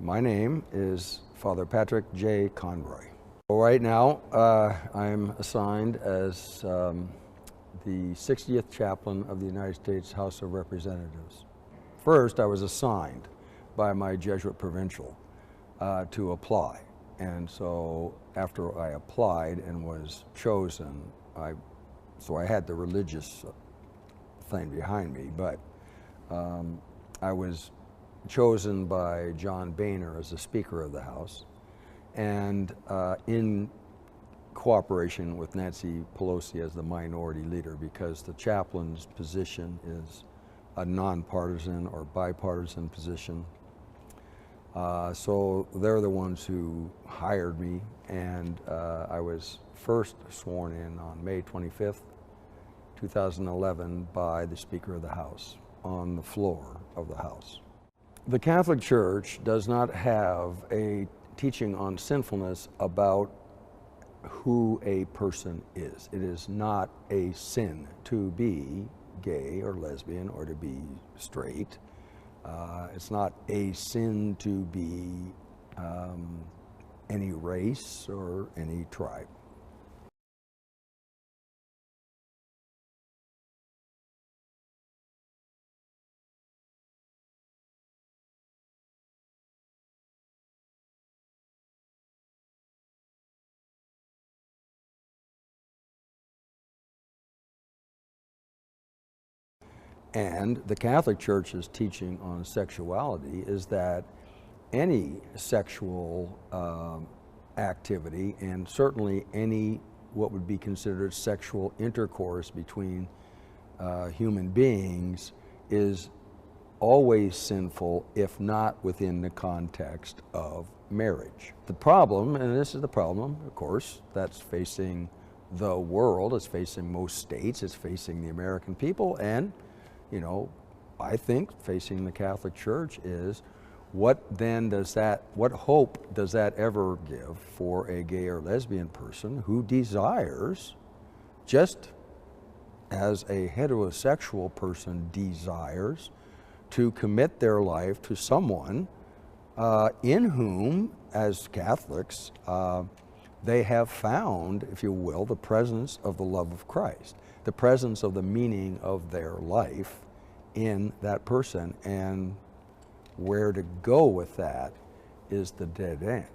My name is Father Patrick J. Conroy. Right now, I'm assigned as the 60th Chaplain of the United States House of Representatives. First, I was assigned by my Jesuit provincial to apply. And so after I applied and was chosen, I had the religious thing behind me, but I was chosen by John Boehner as the Speaker of the House, and in cooperation with Nancy Pelosi as the minority leader, because the chaplain's position is a nonpartisan or bipartisan position. So they're the ones who hired me, and I was first sworn in on May 25th, 2011 by the Speaker of the House on the floor of the House. The Catholic Church does not have a teaching on sinfulness about who a person is. It is not a sin to be gay or lesbian or to be straight. It's not a sin to be any race or any tribe. And the Catholic Church's teaching on sexuality is that any sexual activity, and certainly any what would be considered sexual intercourse between human beings, is always sinful if not within the context of marriage. The problem, and this is the problem, of course, that's facing the world, it's facing most states, it's facing the American people, and I think facing the Catholic Church is, what hope does that ever give for a gay or lesbian person who desires, just as a heterosexual person desires, to commit their life to someone in whom, as Catholics, they have found, if you will, the presence of the love of Christ, the presence of the meaning of their life in that person, and where to go with that is the dead end.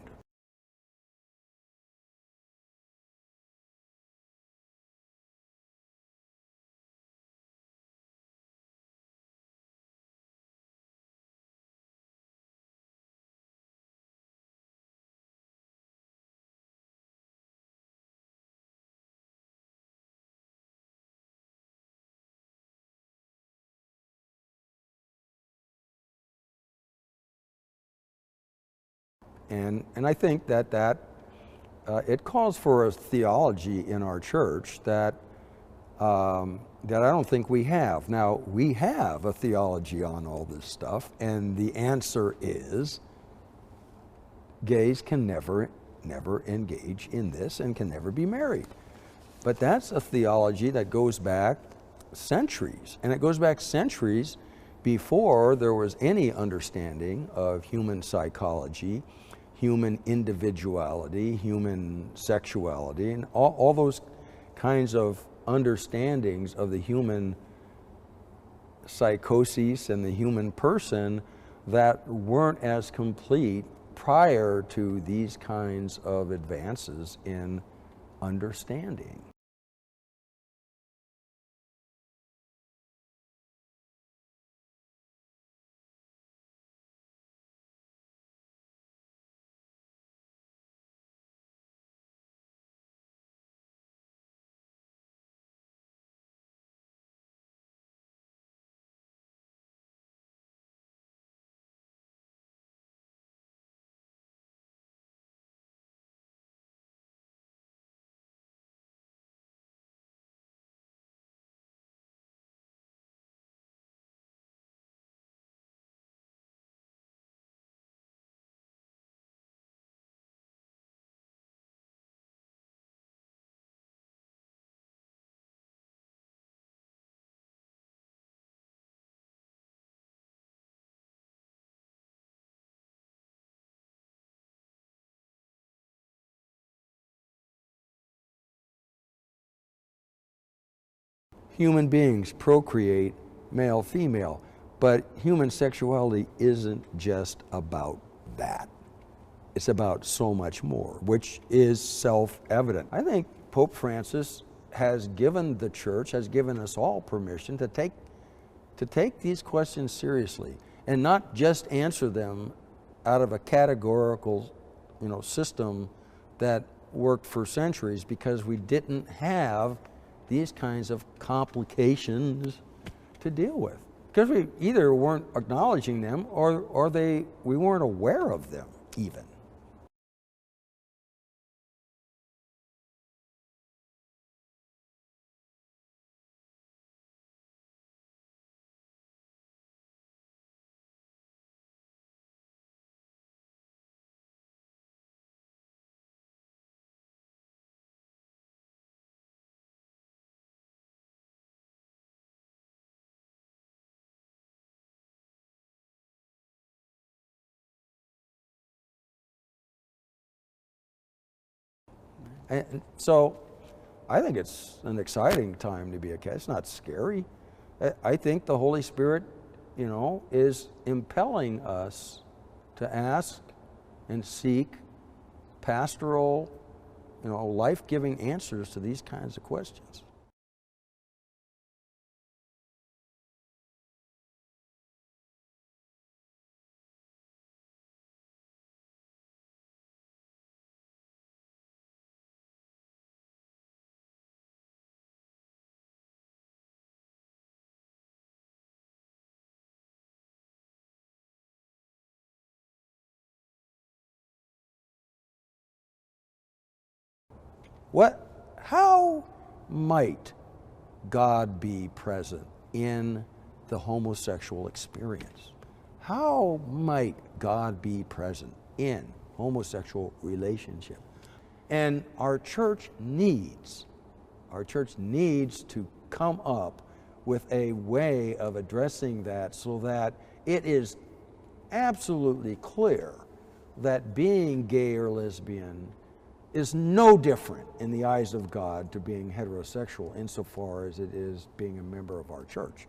And I think that it calls for a theology in our church that that I don't think we have. Now, we have a theology on all this stuff, and the answer is gays can never engage in this and can never be married. But that's a theology that goes back centuries, and it goes back centuries before there was any understanding of human psychology, human individuality, human sexuality, and all those kinds of understandings of the human psychoses and the human person that weren't as complete prior to these kinds of advances in understanding. human beings procreate male, female. But human sexuality isn't just about that. It's about so much more, which is self-evident. I think Pope Francis has given the church, has given us all permission to take these questions seriously and not just answer them out of a categorical, system that worked for centuries, because we didn't have these kinds of complications to deal with. Because we either weren't acknowledging them or we weren't aware of them even. And so I think it's an exciting time to be a Catholic. It's not scary. I think the Holy Spirit, is impelling us to ask and seek pastoral, life-giving answers to these kinds of questions. How might God be present in the homosexual experience? How might God be present in homosexual relationship? And our church needs to come up with a way of addressing that so that it is absolutely clear that being gay or lesbian is no different in the eyes of God to being heterosexual insofar as it is being a member of our church.